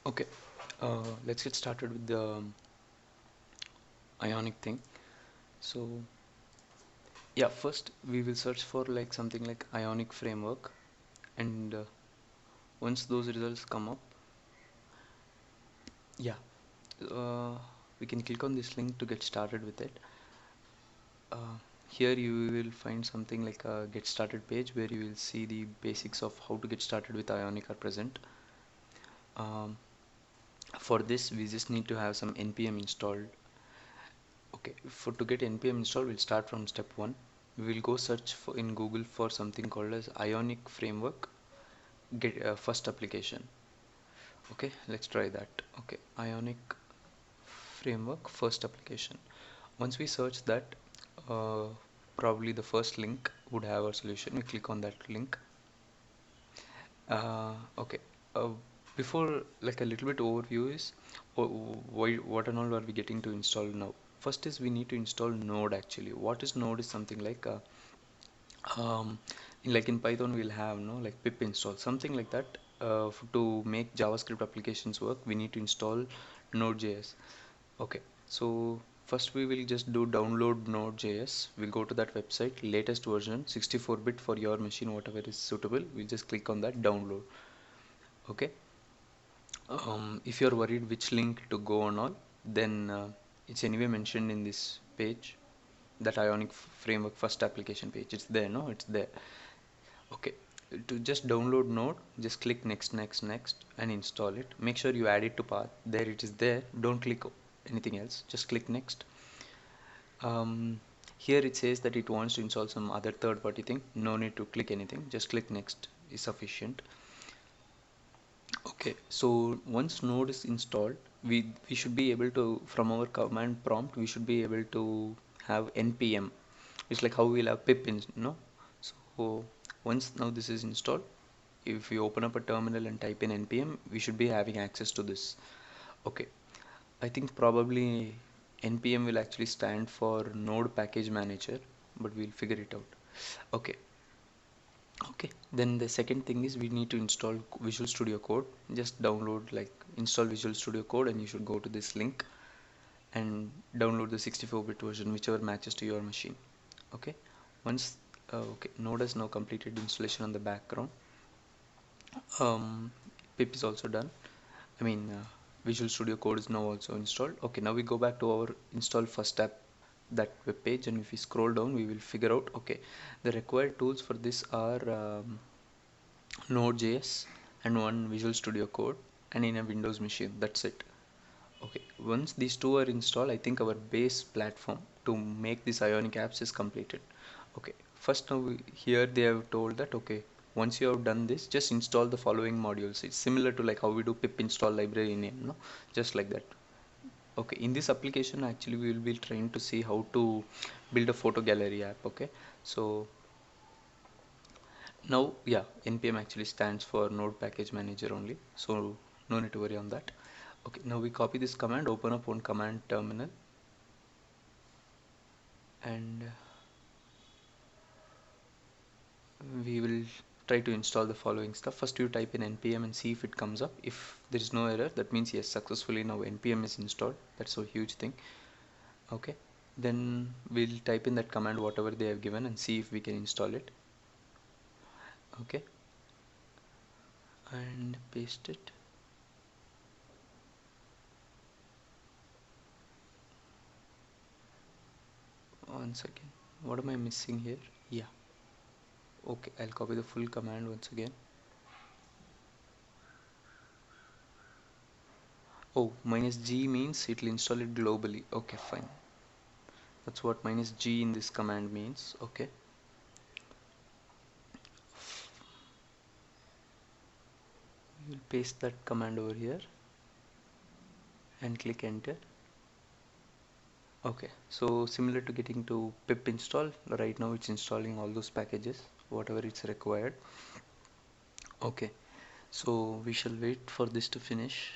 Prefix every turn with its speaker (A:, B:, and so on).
A: Okay, let's get started with the Ionic thing. So, yeah, first we will search for like something like Ionic framework, and once those results come up, yeah, uh, we can click on this link to get started with it. Uh, Here you will find something like a get started page where you will see the basics of how to get started with Ionic are present. Um, for this, we just need to have some npm installed. Okay, for to get npm installed, we'll start from step one. We will go search for in Google for something called as Ionic framework get first application. Okay, let's try that. Okay, Ionic framework first application. Once we search that, uh, probably the first link would have our solution. We click on that link. Okay. Uh, Before, like a little bit overview is why, what and all are we getting to install now? First is we need to install Node actually. What is Node is something like um, like in Python we'll have no like pip install something like that. To make JavaScript applications work, we need to install Node.js. Okay, so first we will just do download Node.js. We'll go to that website, latest version, 64-bit for your machine, whatever is suitable. We'll just click on that download. Okay. If you're worried which link to go on all, then it's anyway mentioned in this page, that Ionic framework first application page. It's there, no? It's there. Okay. To just download Node, just click next, next, next, and install it. Make sure you add it to path. There it is there. Don't click anything else. Just click next. Um, Here it says that it wants to install some other third-party thing. No need to click anything. Just click next is sufficient. Okay, so once Node is installed, we should be able to, from our command prompt, we should be able to have npm. It's like how we'll have pip in, no? So once now this is installed, if we open up a terminal and type in npm, we should be having access to this. Okay, I think probably npm will actually stand for Node Package Manager, but we'll figure it out. Okay, okay, then the second thing is we need to install Visual Studio Code. Just download, like install Visual Studio Code, and you should go to this link and download the 64-bit version, whichever matches to your machine. Okay, once okay, Node has now completed installation on the background. Pip is also done. I mean, Visual Studio Code is now also installed. Okay, now we go back to our install first app, that web page, and if we scroll down, we will figure out. Okay, the required tools for this are Node.js and one Visual Studio Code, and in a Windows machine. That's it. Okay, once these two are installed, I think our base platform to make this Ionic apps is completed. Okay, first now here they have told that okay, once you have done this, just install the following modules. It's similar to like how we do pip install library name, no? Just like that. Okay, in this application actually we will be trying to see how to build a photo gallery app. Okay, so now, yeah, npm actually stands for Node Package Manager only, so no need to worry on that. Okay, now we copy this command, open up one command terminal, and we will try to install the following stuff. First, you type in npm and see if it comes up. If there is no error, that means yes, successfully now npm is installed. That's a huge thing. Okay, then we'll type in that command, whatever they have given, and see if we can install it. Okay, and paste it. One second, what am I missing here? Yeah, okay, I'll copy the full command once again. Oh, minus G means it will install it globally. Okay, fine. That's what minus G in this command means. Okay. We'll paste that command over here and click enter. Okay, so similar to getting to pip install, right now it's installing all those packages, whatever it's required. Okay, so we shall wait for this to finish.